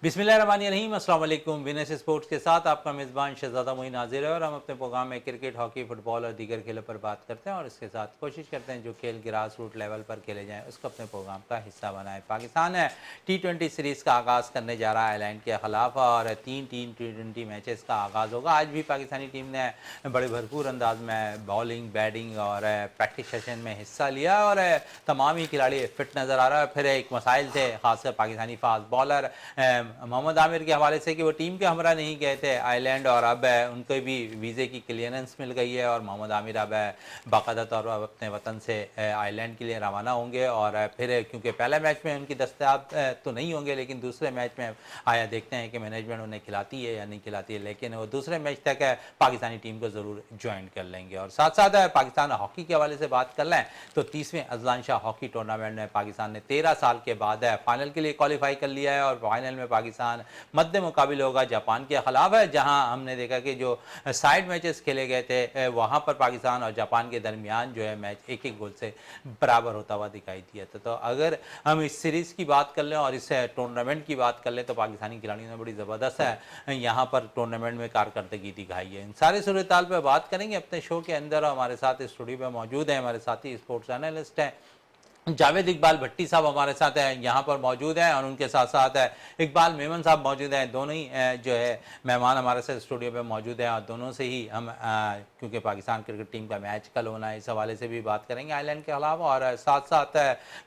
बिस्मिल्लाहिर्रहमानिर्रहीम, अस्सलाम वालेकुम। विनर्स स्पोर्ट्स के साथ आपका मेज़बान शहज़ादा मोइन हाज़िर है और हम अपने प्रोग्राम में क्रिकेट, हॉकी, फुटबॉल और दीगर खेलों पर बात करते हैं और इसके साथ कोशिश करते हैं जो खेल ग्रास रूट लेवल पर खेले जाएँ उसको अपने प्रोग्राम का हिस्सा बनाएं। पाकिस्तान है T20 सीरीज़ का आगाज़ करने जा रहा है आयरलैंड के ख़िलाफ़ और तीन T20 मैचेस का आगाज़ होगा। आज भी पाकिस्तानी टीम ने बड़े भरपूर अंदाज में बॉलिंग, बैटिंग और प्रैक्टिस सेशन में हिस्सा लिया और तमाम ही खिलाड़ी फिट नज़र आ रहा है। फिर एक मसाइल थे ख़ासकर पाकिस्तानी फास्ट बॉलर मोहम्मद आमिर के हवाले से कि वो टीम के हमरा नहीं गए थे आयरलैंड और अब उनको भी वीज़े की क्लियरेंस मिल गई है और मोहम्मद आमिर अब बाकायदा तौर पर अपने वतन से आयरलैंड के लिए रवाना होंगे और फिर क्योंकि पहले मैच में उनकी दस्तयाब तो नहीं होंगे लेकिन दूसरे मैच में आया देखते हैं कि मैनेजमेंट उन्हें खिलाती है या नहीं खिलाती है, लेकिन वो दूसरे मैच तक पाकिस्तानी टीम को ज़रूर ज्वाइन कर लेंगे। और साथ साथ पाकिस्तान हॉकी के हवाले से बात कर लें तो 30वें अजलान शाह हॉकी टूर्नामेंट में पाकिस्तान ने 13 साल के बाद फाइनल के लिए क्वालिफाई कर लिया है और फाइनल में पाकिस्तान मद्दे मुकाबिल होगा जापान के खिलाफ है, जहां हमने देखा कि जो साइड मैचेस खेले गए थे वहां पर पाकिस्तान और जापान के दरमियान जो है मैच एक एक गोल से बराबर होता हुआ दिखाई दिया था। तो अगर हम इस सीरीज़ की बात कर लें और इस टूर्नामेंट की बात कर लें तो पाकिस्तानी खिलाड़ियों ने बड़ी ज़बरदस्त है यहाँ पर टूर्नामेंट में कारकर्दगी दिखाई है। इन सारे सूरत हाल पर बात करेंगे अपने शो के अंदर। हमारे साथ स्टूडियो में मौजूद हैं हमारे साथी स्पोर्ट्स एनालिस्ट हैं जावेद इकबाल भट्टी साहब हमारे साथ हैं यहाँ पर मौजूद हैं और उनके साथ साथ इकबाल मेमन साहब मौजूद हैं। दोनों ही जो है मेहमान हमारे साथ स्टूडियो में मौजूद हैं और दोनों से ही हम क्योंकि पाकिस्तान क्रिकेट टीम का मैच कल होना है इस हवाले से भी बात करेंगे आयरलैंड के खिलाफ और साथ साथ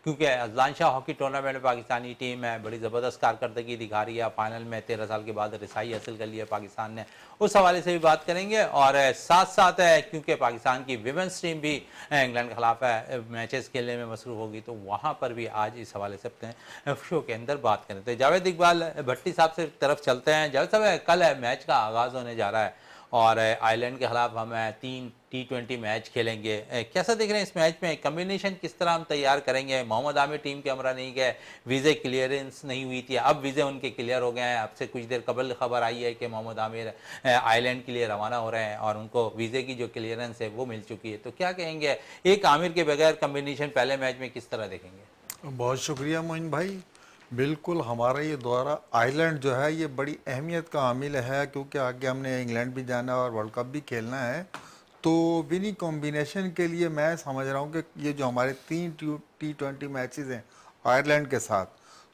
क्योंकि अजलान शाह हॉकी टूर्नामेंट में पाकिस्तानी टीम है बड़ी ज़बरदस्त कारकर्दगी दिखा रही है, फाइनल में 13 साल के बाद रिसाई हासिल कर लिया पाकिस्तान ने, उस हवाले से भी बात करेंगे। और साथ साथ क्योंकि पाकिस्तान की विमेंस टीम भी इंग्लैंड के खिलाफ मैचेस खेलने में मसरूफ़ होगी तो वहाँ पर भी आज इस हवाले से अपने शो के अंदर बात करें। तो जावेद इकबाल भट्टी साहब से तरफ चलते हैं। जावेद साहब, कल मैच का आगाज़ होने जा रहा है और आयरलैंड के खिलाफ हम 3 T20 मैच खेलेंगे, कैसा देख रहे हैं इस मैच में? कम्बिनेशन किस तरह हम तैयार करेंगे? मोहम्मद आमिर टीम के हमरा नहीं गए, वीज़े क्लियरेंस नहीं हुई थी, अब वीज़े उनके क्लियर हो गए हैं। अब से कुछ देर कबल खबर आई है कि मोहम्मद आमिर आयरलैंड के लिए रवाना हो रहे हैं और उनको वीज़े की जो क्लियरेंस है वो मिल चुकी है। तो क्या कहेंगे, एक आमिर के बगैर कम्बिनेशन पहले मैच में किस तरह देखेंगे? बहुत शुक्रिया मोइन भाई। बिल्कुल, हमारा ये दौरा आयरलैंड जो है ये बड़ी अहमियत का हामिल है क्योंकि आगे हमने इंग्लैंड भी जाना है और वर्ल्ड कप भी खेलना है। तो विनिंग कॉम्बिनेशन के लिए मैं समझ रहा हूँ कि ये जो हमारे 3 T20 मैचेस हैं आयरलैंड के साथ,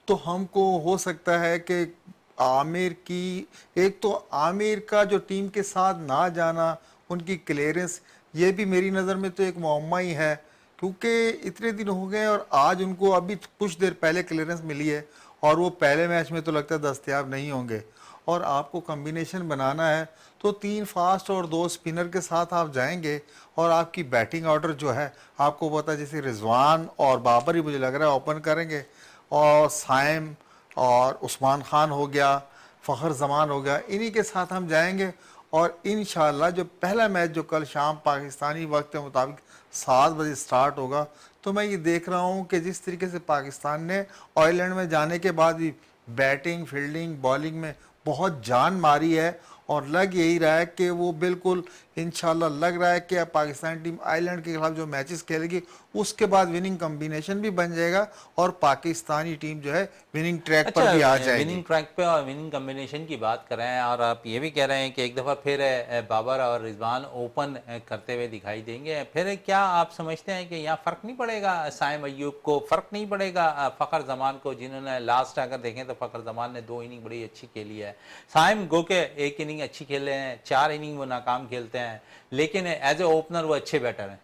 तो हमको हो सकता है कि आमिर की एक तो आमिर का जो टीम के साथ ना जाना, उनकी क्लियरेंस, ये भी मेरी नज़र में तो एक मुअम्मा ही है क्योंकि इतने दिन हो गए और आज उनको अभी कुछ देर पहले क्लियरेंस मिली है और वो पहले मैच में तो लगता है दस्तयाब नहीं होंगे। और आपको कॉम्बिनेशन बनाना है तो 3 फास्ट और 2 स्पिनर के साथ आप जाएंगे और आपकी बैटिंग ऑर्डर जो है आपको पता है जैसे रिजवान और बाबर ही मुझे लग रहा है ओपन करेंगे और साइम और उस्मान खान हो गया, फ़खर जमान हो गया, इन्हीं के साथ हम जाएंगे। और इंशाल्लाह जो पहला मैच जो कल शाम पाकिस्तानी वक्त के मुताबिक 7 बजे स्टार्ट होगा, तो मैं ये देख रहा हूँ कि जिस तरीके से पाकिस्तान ने आयरलैंड में जाने के बाद भी बैटिंग, फील्डिंग, बॉलिंग में बहुत जान मारी है और लग यही रहा है कि वो बिल्कुल इंशाल्लाह लग रहा है कि अब पाकिस्तान टीम आयरलैंड के खिलाफ जो मैचेस खेलेगी उसके बाद विनिंग कॉम्बिनेशन भी बन जाएगा और पाकिस्तानी टीम जो है विनिंग ट्रैक पर भी आ जाएगी। विनिंग ट्रैक पे और विनिंग कॉम्बिनेशन की बात कर रहे हैं और आप ये भी कह रहे हैं कि एक दफ़ा फिर बाबर और रिजवान ओपन करते हुए दिखाई देंगे, फिर क्या आप समझते हैं कि यहाँ फ़र्क नहीं पड़ेगा? साइम अय्यूब को फ़र्क नहीं पड़ेगा? फ़खर जमान को, जिन्होंने लास्ट अगर देखें तो फ़खर जमान ने 2 इनिंग बड़ी अच्छी खेली है, साइम गो के 1 इनिंग अच्छी खेले हैं, 4 इनिंग वो नाकाम खेलते हैं, लेकिन एज ए ओपनर वो अच्छे बैटर हैं।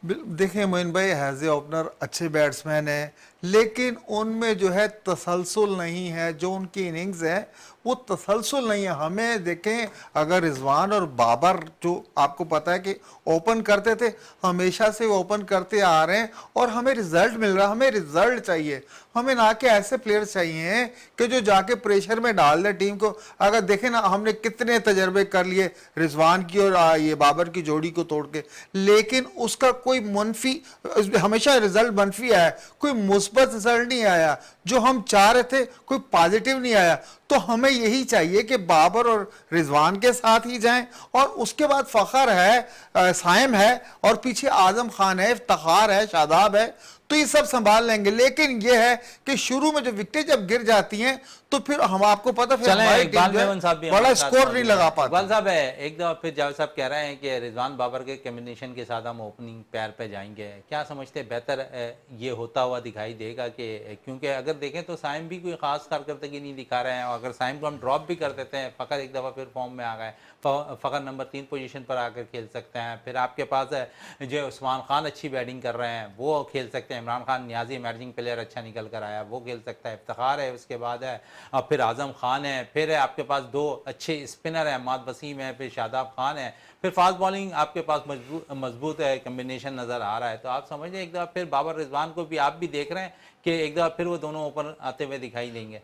देखें मोइन भाई, एज ए ओपनर अच्छे बैट्समैन हैं लेकिन उनमें जो है तसलसल नहीं है, जो उनकी इनिंग्स है वो तसलसल नहीं है। हमें देखें, अगर रिजवान और बाबर जो आपको पता है कि ओपन करते थे, हमेशा से वो ओपन करते आ रहे हैं और हमें रिजल्ट मिल रहा है। हमें रिजल्ट चाहिए, हमें ना कि ऐसे प्लेयर्स चाहिए कि जो जाके प्रेशर में डाल दे टीम को। अगर देखें ना, हमने कितने तजर्बे कर लिए रिजवान की और ये बाबर की जोड़ी को तोड़ के, लेकिन उसका कोई मुनफी, हमेशा रिजल्ट मनफी आया, कोई मुस्बत रिजल्ट नहीं आया। जो हम चाह रहे थे कोई पॉजिटिव नहीं आया। तो हमें यही चाहिए कि बाबर और रिजवान के साथ ही जाएं और उसके बाद फ़खर है, साइम है और पीछे आजम खान है, इफ्तिखार है, शादाब है। तो तो ये सब संभाल लेंगे। लेकिन ये है कि शुरू में जो विकेटें जब गिर जाती हैं तो फिर हम आपको पता फिर चलें, हमारी इकबाल टीम जो है मेमन साहब भी बड़ा हमारे साथ स्कोर मौजूद नहीं हैं। लगा पाती। इकबाल साहब है, एक दफा फिर जावेद साहब कह रहे हैं कि रिजवान बाबर के कॉम्बिनेशन के साथ हम ओपनिंग पैर पे जाएंगे, क्या समझते हैं बेहतर ये होता हुआ दिखाई देगा? कि क्योंकि अगर देखें तो साइम भी कोई खास कारकर्दगी नहीं दिखा रहे हैं, और अगर साइम को हम ड्रॉप भी कर देते हैं, फ़खर एक दफ़ा फिर फॉर्म में आ गए, फ़खर नंबर 3 पोजीशन पर आकर खेल सकते हैं। फिर आपके पास जो उस्मान खान अच्छी बैटिंग कर रहे हैं वो खेल सकते हैं, इमरान खान नियाजी इमर्जिंग प्लेयर अच्छा निकल कर आया वो खेल सकता है, इफ्तिखार है उसके बाद है, और फिर आजम खान है, फिर है आपके पास 2 अच्छे स्पिनर हैं, अहमद वसीम है, फिर शादाब खान है, फिर फास्ट बॉलिंग आपके पास मजबूत है, कम्बिनेशन नज़र आ रहा है। तो आप समझ लें एक दफ़ा फिर बाबर रिजवान को भी आप भी देख रहे हैं कि एक दफ़ा फिर वो दोनों ऊपर आते हुए दिखाई देंगे।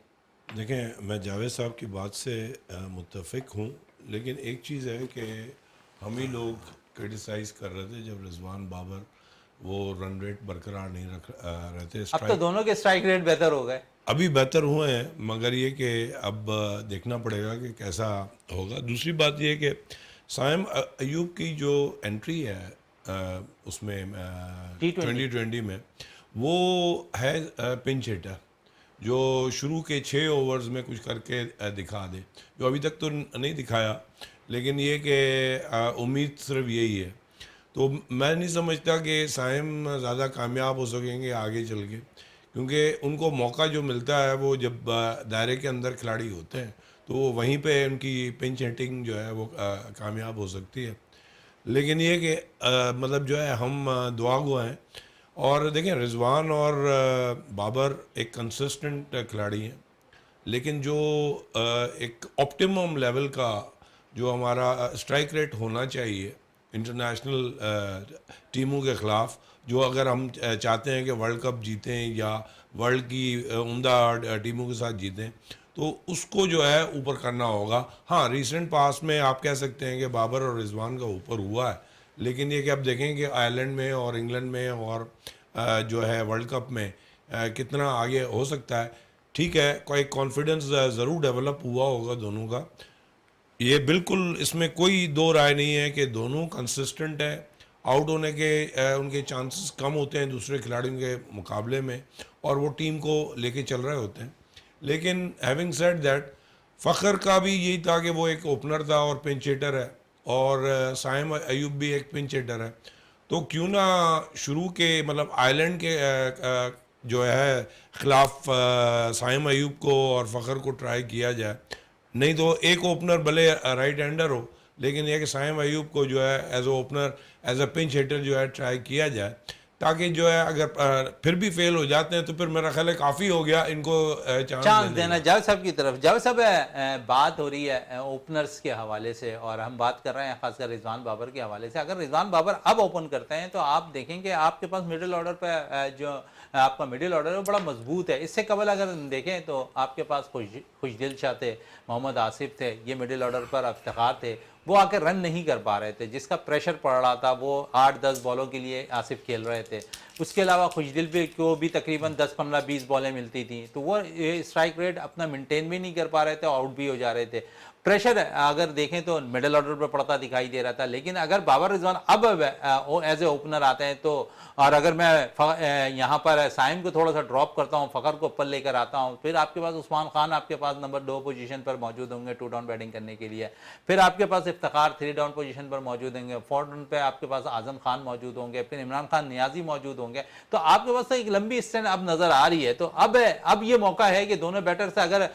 देखें, मैं जावेद साहब की बात से मुत्तफ़िक हूँ, लेकिन एक चीज़ है कि हम ही लोग क्रिटिसाइज़ कर रहे थे जब रिजवान बाबर वो रन रेट बरकरार नहीं रख रहते। अब तो दोनों के स्ट्राइक रेट बेहतर हो गए, अभी बेहतर हुए हैं, मगर ये कि अब देखना पड़ेगा कि कैसा होगा। दूसरी बात ये कि साइम अयूब की जो एंट्री है उसमें T20 में, वो है पिंच हिटर जो शुरू के 6 ओवर्स में कुछ करके दिखा दे, जो अभी तक तो नहीं दिखाया, लेकिन ये कि उम्मीद सिर्फ यही है। तो मैं नहीं समझता कि साइम ज़्यादा कामयाब हो सकेंगे आगे चल के, क्योंकि उनको मौका जो मिलता है वो जब दायरे के अंदर खिलाड़ी होते हैं तो वहीं पे उनकी पिंच हिटिंग जो है वो कामयाब हो सकती है। लेकिन ये कि मतलब जो है हम दुआ गो हैं। और देखें, रिजवान और बाबर एक कंसिस्टेंट खिलाड़ी हैं, लेकिन जो एक ऑप्टिमम लेवल का जो हमारा स्ट्राइक रेट होना चाहिए इंटरनेशनल टीमों के ख़िलाफ़, जो अगर हम चाहते हैं कि वर्ल्ड कप जीतें या वर्ल्ड की उम्दा टीमों के साथ जीतें, तो उसको जो है ऊपर करना होगा। हाँ, रीसेंट पास में आप कह सकते हैं कि बाबर और रिजवान का ऊपर हुआ है, लेकिन ये कि आप देखें कि आयरलैंड में और इंग्लैंड में और जो है वर्ल्ड कप में कितना आगे हो सकता है। ठीक है, कोई कॉन्फिडेंस ज़रूर डेवलप हुआ होगा दोनों का, ये बिल्कुल, इसमें कोई दो राय नहीं है कि दोनों कंसिस्टेंट है। आउट होने के उनके चांसेस कम होते हैं दूसरे खिलाड़ियों के मुकाबले में, और वो टीम को लेके चल रहे होते हैं। लेकिन हैविंग सेड दैट, फ़खर का भी यही था कि वो एक ओपनर था और पिंच हिटर है, और साइम अयूब भी एक पिंच हिटर है। तो क्यों ना शुरू के मतलब आयरलैंड के जो है ख़िलाफ़ साइम अयूब को और फ़खर को ट्राई किया जाए। नहीं तो एक ओपनर भले राइट हैंडर हो, लेकिन यह कि साइम अयूब को जो है as a opener, as a pinch hitter जो है ट्राई किया जाए, ताकि जो है अगर फिर भी फेल हो जाते हैं तो फिर मेरा ख्याल है काफ़ी हो गया इनको चांस देना। जावेद साहब की तरफ, जावेद साहब बात हो रही है ओपनर्स के हवाले से, और हम बात कर रहे हैं खासकर रिजवान बाबर के हवाले से। अगर रिजवान बाबर अब ओपन करते हैं तो आप देखेंगे आपके पास मिडिल ऑर्डर पे जो आपका मिडिल ऑर्डर है वो बड़ा मजबूत है। इससे कबल अगर देखें तो आपके पास खुशदिल शाह थे, मोहम्मद आसिफ थे, ये मिडिल ऑर्डर पर इफ्तिखार थे, वो आकर रन नहीं कर पा रहे थे, जिसका प्रेशर पड़ रहा था। वो 8-10 बॉलों के लिए आसिफ खेल रहे थे, उसके अलावा खुशदिल को भी तकरीबन 10-15-20 बॉलें मिलती थी, तो वो स्ट्राइक रेट अपना मेंटेन भी नहीं कर पा रहे थे, आउट भी हो जा रहे थे। प्रेशर अगर देखें तो मिडिल ऑर्डर पर पड़ता दिखाई दे रहा था। लेकिन अगर बाबर रिजवान अब एज ए ओपनर आते हैं तो, और अगर मैं यहाँ पर साइम को थोड़ा सा ड्रॉप करता हूँ, फ़खर को ऊपर लेकर आता हूँ, फिर आपके पास उस्मान खान आपके पास नंबर 2 पोजीशन पर मौजूद होंगे 2 डाउन बैटिंग करने के लिए, फिर आपके पास इफ्तिखार 3 डाउन पोजीशन पर मौजूद होंगे, 4 डाउन पे आपके पास आजम खान मौजूद होंगे, फिर इमरान खान नियाजी मौजूद होंगे। तो आपके पास एक लंबी स्टैंड अब नजर आ रही है। तो अब ये मौका है कि दोनों बैटर से अगर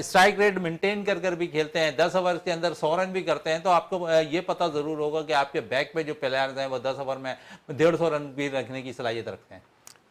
स्ट्राइक रेट मेंटेन कर भी खेलते हैं, 10 ओवर के अंदर 100 रन भी करते हैं, तो आपको ये पता जरूर होगा कि आपके बैक पे जो प्लेयर्स हैं वो 10 ओवर में 150 रन भी रखने की सलाहियत रखते हैं।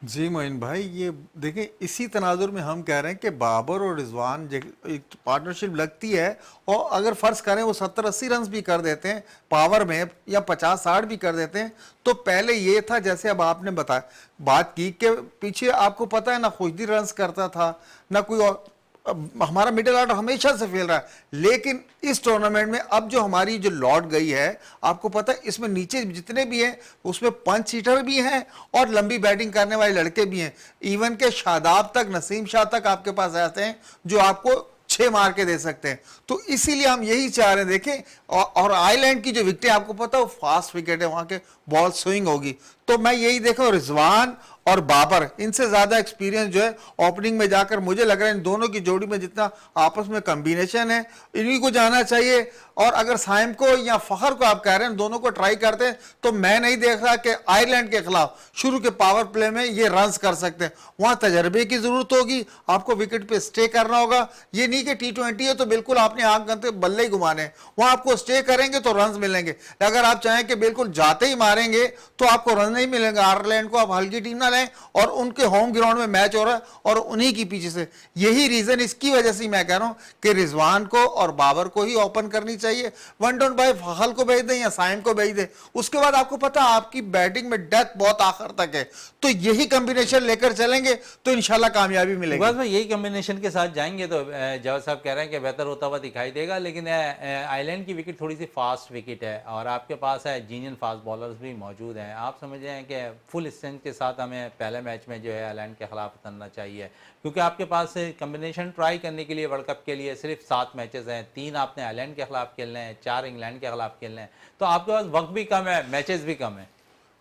जी मोइन भाई, ये देखें इसी तनाजुर में हम कह रहे हैं कि बाबर और रिजवान एक पार्टनरशिप लगती है, और अगर फ़र्ज़ करें वो 70-80 रन भी कर देते हैं पावर में, या 50-60 भी कर देते हैं, तो पहले ये था जैसे अब आपने बताया बात की कि पीछे आपको पता है ना खुशदी रन करता था ना कोई और, हमारा मिडिल ऑर्डर हमेशा से फेल रहा है। लेकिन इस टूर्नामेंट में अब जो हमारी जो लौट गई है, आपको पता है इसमें नीचे जितने भी हैं उसमें पंच हिटर भी हैं और लंबी बैटिंग करने वाले लड़के भी हैं। इवन के शादाब तक, नसीम शाह तक आपके पास आते हैं जो आपको 6 मार के दे सकते हैं। तो इसीलिए हम यही चाह रहे हैं। देखें, और आयरलैंड की जो विकेटें आपको पता है वो फास्ट विकेट है, वहां के बॉल स्विंग होगी, तो तो मैं यही देखा, रिजवान और बाबर इनसे ज्यादा एक्सपीरियंस जो है ओपनिंग में जाकर, मुझे लग रहा है इन दोनों की जोड़ी में जितना आपस में कॉम्बिनेशन है इन्हीं को जाना चाहिए। और अगर साइम को या फखर को आप कह रहे हैं दोनों को ट्राई करते हैं, तो मैं नहीं देख रहा कि आयरलैंड के खिलाफ शुरू के पावर प्ले में ये रन्स कर सकते हैं। वहां तजर्बे की जरूरत होगी, आपको विकेट पे स्टे करना होगा। ये नहीं कि T20 है तो बिल्कुल आपने आंख करते बल्ले ही घुमाने, वहां आपको स्टे करेंगे तो रन मिलेंगे। अगर आप चाहें कि बिल्कुल जाते ही मारेंगे तो आपको रन नहीं मिलेंगे। आयरलैंड को आप हल्की टीम ना लें, और उनके होम ग्राउंड में मैच हो रहा है और उन्हीं की पीछे से, यही रीजन, इसकी वजह से मैं कह रहा हूं कि रिजवान को और बाबर को ही ओपन करनी चाहिए। वन डाउन बाय फखर को भेज दें या साइम को भेज दें, उसके बाद आपको पता आपकी बैटिंग में डेथ बहुत आखिर तक है। तो यही कॉम्बिनेशन लेकर चलेंगे तो इंशाल्लाह कामयाबी मिलेगी। बस भाई यही कॉम्बिनेशन के साथ जाएंगे तो जावेद साहब कह रहे हैं कि बेहतर होता हुआ दिखाई देगा। लेकिन आइलैंड की विकेट थोड़ी सी फास्ट विकेट है और आपके पास है जीनियन फास्ट बॉलर्स भी मौजूद हैं। आप समझ रहे हैं कि फुल स्ट्रेंथ के साथ हमें पहले मैच में जो है आइलैंड के खिलाफ उतरना चाहिए, क्योंकि आपके पास कॉम्बिनेशन ट्राई करने के लिए वर्ल्ड कप के लिए सिर्फ 7 मैचेस हैं। 3 आपने आइलैंड के खिलाफ खेलने हैं, 4 इंग्लैंड के खिलाफ खेलने हैं, तो आपके पास वक्त भी कम है, मैचेस भी कम है।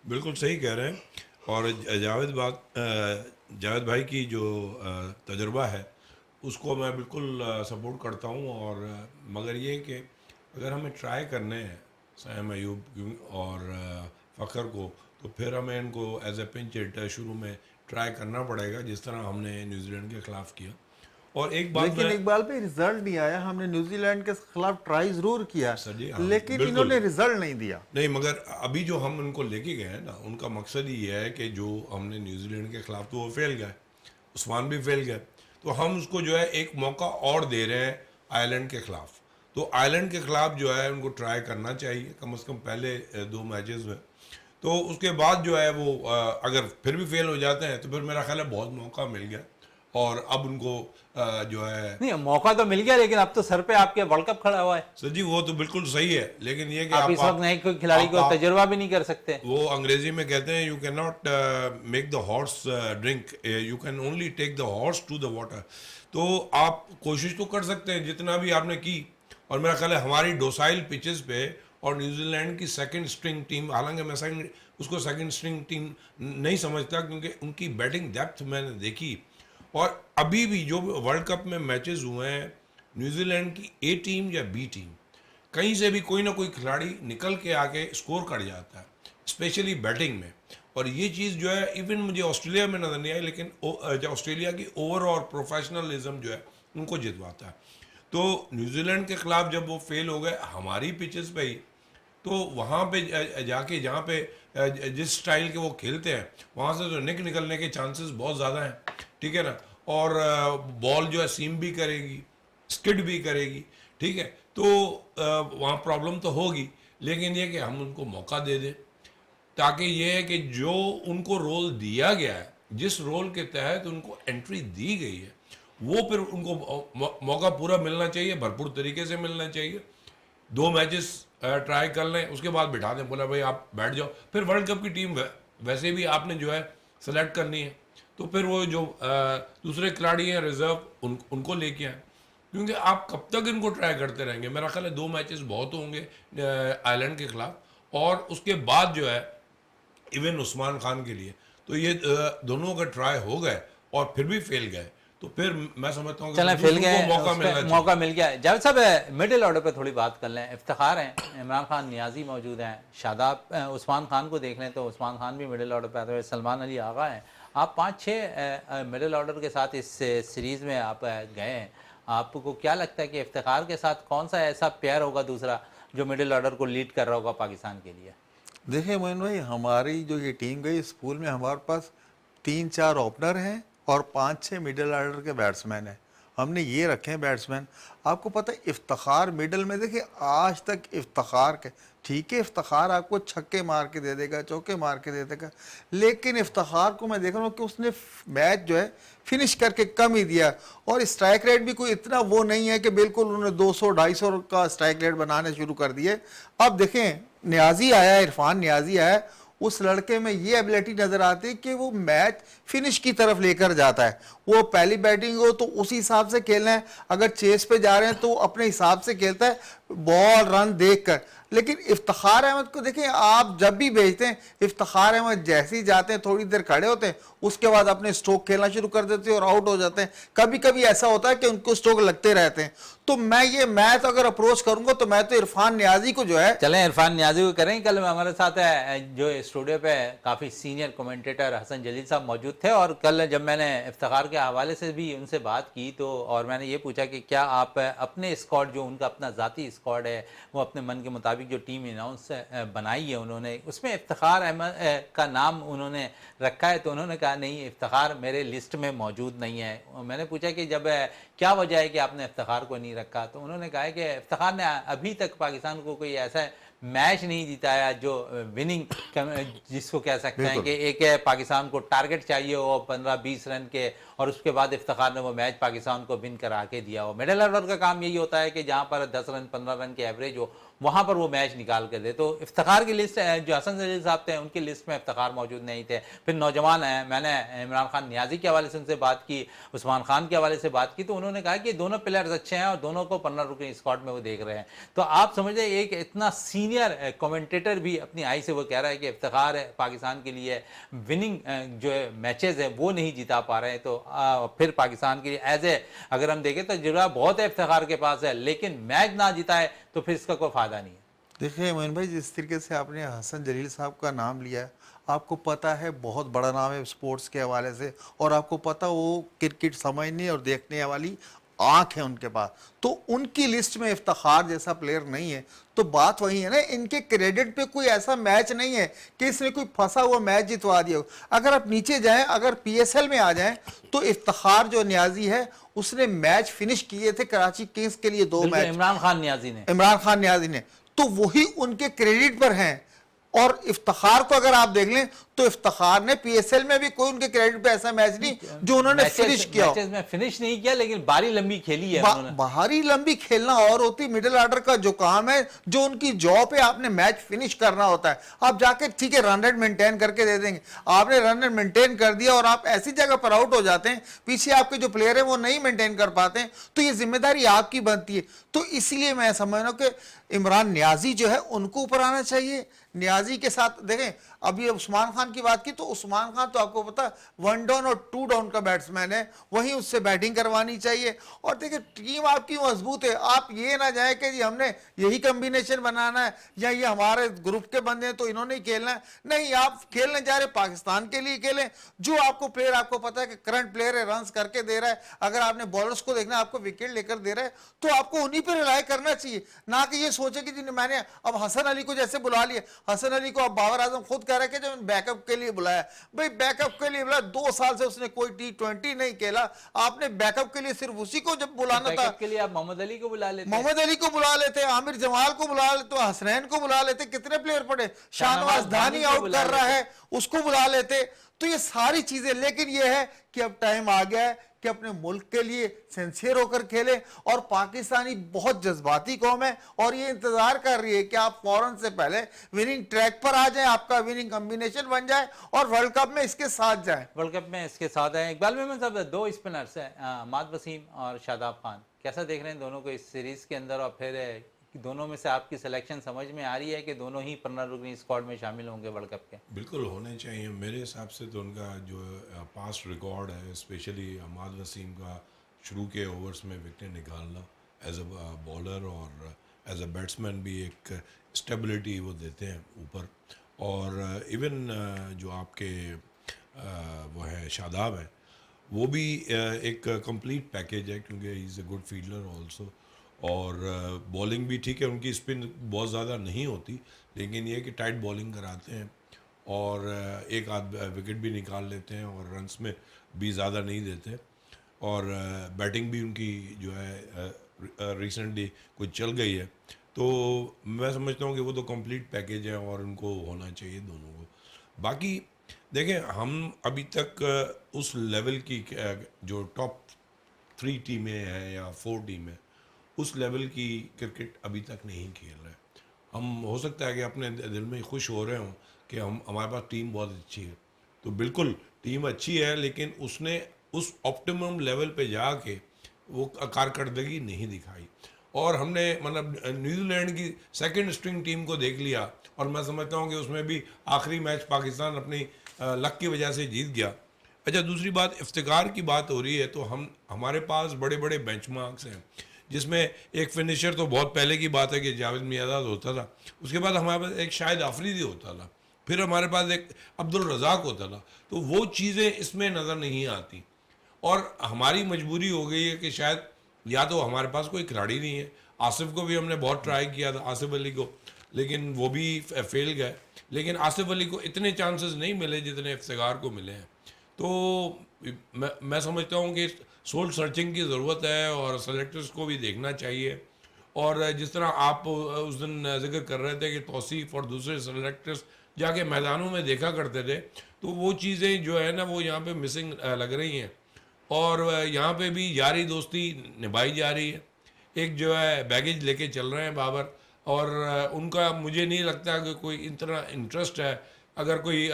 बिल्कुल सही कह रहे हैं। और जावेद भाई की जो तजुर्बा है उसको मैं बिल्कुल सपोर्ट करता हूँ। और मगर ये कि अगर हमें ट्राई करने हैं साइम अयूब और फ़खर को, तो फिर हमें इनको एज ए पिंच हिटर शुरू में ट्राई करना पड़ेगा, जिस तरह हमने न्यूजीलैंड के खिलाफ किया। और एक बात, लेकिन इकबाल पे रिजल्ट नहीं आया। हमने न्यूजीलैंड के खिलाफ ट्राई जरूर किया सर जी, हाँ, लेकिन बिल्कुल। इन्होंने रिजल्ट नहीं दिया। नहीं, मगर अभी जो हम उनको लेके गए हैं ना, उनका मकसद ही है कि जो हमने न्यूजीलैंड के खिलाफ, तो वो फेल गए, उस्मान भी फेल गए, तो हम उसको जो है एक मौका और दे रहे हैं आयरलैंड के खिलाफ। तो आयरलैंड के खिलाफ जो है उनको ट्राई करना चाहिए कम से कम पहले 2 मैचेस में। तो उसके बाद जो है वो अगर फिर भी फेल हो जाते हैं तो फिर मेरा ख्याल है बहुत मौका मिल गया और अब उनको जो है, नहीं मौका तो मिल गया, लेकिन अब तो सर पे आपके वर्ल्ड कप खड़ा हुआ है। सर जी वो तो बिल्कुल सही है, लेकिन ये कि आप इस वक्त नए कोई खिलाड़ी को तजुर्बा भी नहीं कर सकते। वो अंग्रेजी में कहते हैं you can not make the horse drink, you can only take the horse to the water. तो आप कोशिश तो कर सकते हैं जितना भी आपने की, और मेरा ख्याल है हमारी डोसाइल पिचेस पे और न्यूजीलैंड की सेकंड स्ट्रिंग टीम, हालांकि मैं उसको सेकंड स्ट्रिंग टीम नहीं समझता क्योंकि उनकी बैटिंग डेप्थ मैंने देखी। और अभी भी जो वर्ल्ड कप में मैचेस हुए हैं, न्यूजीलैंड की ए टीम या बी टीम, कहीं से भी कोई ना कोई खिलाड़ी निकल के आके स्कोर कर जाता है, स्पेशली बैटिंग में। और ये चीज़ जो है इवन मुझे ऑस्ट्रेलिया में नज़र नहीं आई, लेकिन ऑस्ट्रेलिया की ओवर और प्रोफेशनलिज्म जो है उनको जितवाता है। तो न्यूजीलैंड के खिलाफ जब वो फेल हो गए हमारी पिचेस पे ही, तो वहाँ पे जाके जहाँ पे जिस स्टाइल के वो खेलते हैं वहाँ से तो निकलने के चांसेस बहुत ज़्यादा हैं, ठीक है ना। और बॉल जो है सीम भी करेगी, स्किड भी करेगी, ठीक है। तो वहाँ प्रॉब्लम तो होगी, लेकिन ये कि हम उनको मौका दे दें, ताकि ये है कि जो उनको रोल दिया गया है, जिस रोल के तहत उनको एंट्री दी गई है, वो फिर उनको मौका पूरा मिलना चाहिए, भरपूर तरीके से मिलना चाहिए। 2 मैचेस ट्राई कर लें, उसके बाद बिठा दें, बोला भाई आप बैठ जाओ। फिर वर्ल्ड कप की टीम वैसे भी आपने जो है सेलेक्ट करनी है, तो फिर वो जो दूसरे खिलाड़ी हैं रिजर्व उनको लेके आए, क्योंकि आप कब तक इनको ट्राई करते रहेंगे। मेरा ख्याल है 2 मैचेस बहुत होंगे आयरलैंड के खिलाफ, और उसके बाद जो है इवन उस्मान खान के लिए, तो ये दोनों अगर ट्राई हो गए और फिर भी फेल गए, तो फिर मैं समझता हूँ चलें फेल गए, मौका मिल गया। जावेद साहब मिडिल ऑर्डर पे थोड़ी बात कर लें। इफ्तिखार हैं, इमरान खान, नियाजी मौजूद हैं, शादाब, उस्मान खान को देख लें तो उस्मान खान भी मिडिल ऑर्डर पे आते हुए, सलमान अली आगा हैं। आप 5-6 मिडिल ऑर्डर के साथ इस सीरीज़ में आप गए हैं, आपको क्या लगता है कि इफ्तिखार के साथ कौन सा ऐसा पेयर होगा दूसरा जो मिडिल ऑर्डर को लीड कर रहा होगा पाकिस्तान के लिए? देखिए मोइन भाई, हमारी जो ये टीम गई इस पूल में हमारे पास 3-4 ओपनर हैं और 5-6 मिडिल ऑर्डर के बैट्समैन हैं। हमने ये रखे हैं बैट्समैन। आपको पता है इफ्तिखार मिडल में, देखिए आज तक इफ्तिखार के, ठीक है इफ्तिखार आपको छक्के मार के दे देगा, चौके मार के दे देगा, लेकिन इफ्तिखार को मैं देख रहा हूँ कि उसने मैच जो है फिनिश करके कम ही दिया, और स्ट्राइक रेट भी कोई इतना वो नहीं है कि बिल्कुल उन्होंने 200-250 का स्ट्राइक रेट बनाने शुरू कर दिए। अब देखें नियाजी आया, इरफान नियाजी आया, उस लड़के में ये एबिलिटी नजर आती है कि वो मैच फिनिश की तरफ लेकर जाता है। वो पहली बैटिंग हो तो उसी हिसाब से खेलना है, अगर चेस पे जा रहे हैं तो अपने हिसाब से खेलता है। बॉल रन देखकर। लेकिन इफ्तिखार अहमद को देखें, आप जब भी भेजते हैं, इफ्तिखार अहमद जैसे ही जाते हैं थोड़ी देर खड़े होते हैं, उसके बाद अपने स्ट्रोक खेलना शुरू कर देते हैं और आउट हो जाते हैं। कभी कभी ऐसा होता है कि उनको स्ट्रोक लगते रहते हैं। तो मैं ये मैच अगर अप्रोच करूंगा तो मैं तो इरफान नियाजी को जो है, चलें इरफान नियाजी को करें। कल हमारे साथ है जो स्टूडियो पे काफ़ी सीनियर कमेंटेटर हसन जलील साहब मौजूद थे, और कल जब मैंने इफ्तिखार के हवाले से भी उनसे बात की तो और मैंने ये पूछा कि क्या आप अपने स्क्वाड, जो उनका अपना ज़ाती स्क्वाड है, वो अपने मन के मुताबिक जो टीम अनाउंस बनाई है उन्होंने, उसमें इफ्तिखार अहमद का नाम उन्होंने रखा है? तो उन्होंने कहा नहीं, इफ्तिखार मेरे लिस्ट में मौजूद नहीं है। और मैंने पूछा कि जब क्या वजह है कि आपने इफ्तिखार को नहीं रखा? तो उन्होंने कहा है कि इफ्तिखार ने अभी तक पाकिस्तान को कोई ऐसा मैच नहीं जिताया जो विनिंग, जिसको कह सकते हैं कि एक पाकिस्तान को टारगेट चाहिए हो 15-20 रन के, और उसके बाद इफ्तिखार ने वो मैच पाकिस्तान को विन करा के दिया हो। मिडिल ऑर्डर का काम यही होता है कि जहाँ पर 10 रन 15 रन के एवरेज हो, वहाँ पर वो मैच निकाल कर दे। तो इफ्तिखार की लिस्ट जो हसन जलील साहब थे उनकी लिस्ट में इफ्तिखार मौजूद नहीं थे। फिर नौजवान हैं, मैंने इमरान खान नियाजी के हवाले से उनसे बात की, उस्मान खान के हवाले से बात की, तो उन्होंने कहा कि दोनों प्लेयर्स अच्छे हैं और दोनों को 15 रुकनी स्क्वाड में वो देख रहे हैं। तो आप समझे, एक इतना सीनियर कमेंटेटर भी अपनी आई से वो कह रहा है कि इफ्तिखार पाकिस्तान के लिए विनिंग जो मैचेस है वो नहीं जिता पा रहे हैं। तो फिर पाकिस्तान के लिए एज ए अगर हम देखें तो जुड़ा बहुत है इफ्तिखार के पास है, लेकिन मैच ना जिताए तो फिर इसका कोई फायदा नहीं है। देखिए मोइन भाई, जिस तरीके से आपने हसन जलील साहब का नाम लिया है, आपको पता है बहुत बड़ा नाम है स्पोर्ट्स के हवाले से, और आपको पता वो क्रिकेट समझने और देखने वाली आंख है उनके पास, तो उनकी लिस्ट में इफ्तिखार जैसा प्लेयर नहीं है। तो बात वही है ना, इनके क्रेडिट पे कोई ऐसा मैच नहीं है कि इसने कोई फंसा हुआ मैच जितवा दिया हो। अगर आप नीचे जाएं, अगर पीएसएल में आ जाएं, तो इफ्तिखार जो नियाजी है उसने मैच फिनिश किए थे कराची किंग्स के लिए 2 मैच, इमरान खान नियाजी ने, तो वही उनके क्रेडिट पर हैं। और इफ्तिखार को अगर आप देख लें तो इफ्तिखार ने पीएसएल में भी कोई उनके क्रेडिट पे ऐसा मैच नहीं जो उन्होंने फिनिश किया। मैचेस में फिनिश नहीं किया, लेकिन बारी लंबी खेली है उन्होंने। बाहरी लंबी खेलना और होती, मिडिल ऑर्डर का जो काम है, जो उनकी जॉब है, आपने मैच फिनिश करना होता है। आप जाके ठीक है रन रेट मेंटेन करके दे देंगे, आपने रन रेट मेंटेन कर दिया और आप ऐसी जगह पर आउट हो जाते हैं, पीछे आपके जो प्लेयर है वो नहीं मेंटेन कर पाते हैं, तो ये जिम्मेदारी आपकी बनती है। तो इसलिए मैं समझ रहा हूं कि इमरान नियाजी जो है उनको ऊपर आना चाहिए। नियाजी के साथ देखें, अभी उस्मान खान की बात की, तो उस्मान खान तो आपको पता 1 डाउन और 2 डाउन का बैट्समैन है, वहीं उससे बैटिंग करवानी चाहिए। और देखिए टीम आपकी मजबूत है, आप ये ना जाए कि जी हमने यही कॉम्बिनेशन बनाना है या ये हमारे ग्रुप के बंदे हैं तो इन्होंने ही खेलना है। नहीं, आप खेलने जा रहे पाकिस्तान के लिए खेलें। जो आपको प्लेयर, आपको पता है कि करंट प्लेयर है, रन करके दे रहा है, अगर आपने बॉलर्स को देखना आपको विकेट लेकर दे रहा है, तो आपको उन्हीं पर रिलाय करना चाहिए, ना कि ये सोचे कि जी मैंने अब हसन अली को जैसे बुला लिया। हसन अली को अब बाबर आजम खुद कह रहे हैं कि जो बैकअप के लिए बुलाया, भाई बैकअप के लिए बुलाया, 2 साल से उसने कोई T20 नहीं खेला, आपने बैकअप के लिए सिर्फ उसी को जब बुलाना था, के लिए आप मोहम्मद अली को बुला लेते, मोहम्मद अली को बुला लेते, आमिर जमाल को बुला लेते, हसनैन को बुला लेते, कितने प्लेयर पड़े, शाहनवाज धानी आउट कर रहा है उसको बुला लेते। तो ये सारी चीजें, लेकिन ये है कि अब टाइम आ गया है कि अपने मुल्क के लिए सिंसियर होकर खेले। और पाकिस्तानी बहुत जज्बाती कौम है और ये इंतजार कर रही है कि आप फौरन से पहले विनिंग ट्रैक पर आ जाएं, आपका विनिंग कॉम्बिनेशन बन जाए और वर्ल्ड कप में इसके साथ जाए। वर्ल्ड कप में इसके साथ है। इकबाल मेमन साहब, 2 स्पिनर्स हैं, अहमद वसीम और शादाब खान, कैसा देख रहे हैं दोनों को इस सीरीज के अंदर? और फिर दोनों में से आपकी सिलेक्शन समझ में आ रही है कि दोनों ही 15 रुकनी स्क्वाड में शामिल होंगे वर्ल्ड कप के? बिल्कुल होने चाहिए मेरे हिसाब से। तो उनका जो पास्ट रिकॉर्ड है, स्पेशली अहमद वसीम का शुरू के ओवर्स में विकेट निकालना एज अ बॉलर और एज अ बैट्समैन भी एक स्टेबिलिटी वो देते हैं ऊपर। और इवन जो आपके वो है शादाब है, वो भी एक कंप्लीट पैकेज है, क्योंकि he is a good fielder also. और बॉलिंग भी ठीक है, उनकी स्पिन बहुत ज़्यादा नहीं होती, लेकिन ये कि टाइट बॉलिंग कराते हैं और एक आध विकेट भी निकाल लेते हैं और रन्स में भी ज़्यादा नहीं देते। और बैटिंग भी उनकी जो है रिसेंटली कुछ चल गई है, तो मैं समझता हूँ कि वो तो कंप्लीट पैकेज है और उनको होना चाहिए दोनों को। बाकी देखें, हम अभी तक उस लेवल की जो टॉप 3 टीमें हैं या 4 टीमें, उस लेवल की क्रिकेट अभी तक नहीं खेल रहे। हम हो सकता है कि अपने दिल में खुश हो रहे हों कि हमारे पास टीम बहुत अच्छी है, तो बिल्कुल टीम अच्छी है, लेकिन उसने उस ऑप्टिमम लेवल पे जाके वो कारकर्दगी नहीं दिखाई। और हमने मतलब न्यूजीलैंड की सेकंड स्ट्रिंग टीम को देख लिया, और मैं समझता हूँ कि उसमें भी आखिरी मैच पाकिस्तान अपनी लक की वजह से जीत गया। अच्छा, दूसरी बात, इफ्तिकार की बात हो रही है, तो हमारे पास बड़े बड़े बेंचमार्क्स हैं, जिसमें एक फिनिशर तो बहुत पहले की बात है कि जावेद मियादाद होता था, उसके बाद हमारे पास एक शाहिद आफरीदी होता था, फिर हमारे पास एक अब्दुल रज़ाक होता था। तो वो चीज़ें इसमें नज़र नहीं आती, और हमारी मजबूरी हो गई है कि शायद या तो हमारे पास कोई खिलाड़ी नहीं है। आसिफ को भी हमने बहुत ट्राई किया था, आसिफ अली को, लेकिन वो भी फेल गए। लेकिन आसिफ अली को इतने चांसेस नहीं मिले जितने इफ्तिकार को मिले हैं। तो मैं समझता हूँ कि सोल सर्चिंग की ज़रूरत है, और सेलेक्टर्स को भी देखना चाहिए। और जिस तरह आप उस दिन जिक्र कर रहे थे कि तौसीफ़ और दूसरे सेलेक्टर्स जाके मैदानों में देखा करते थे, तो वो चीज़ें जो है ना वो यहाँ पे मिसिंग लग रही हैं। और यहाँ पे भी यारी दोस्ती निभाई जा रही है। एक जो है बैगेज लेके चल रहे हैं बाबर, और उनका मुझे नहीं लगता कि कोई इतना इंटरेस्ट है। अगर कोई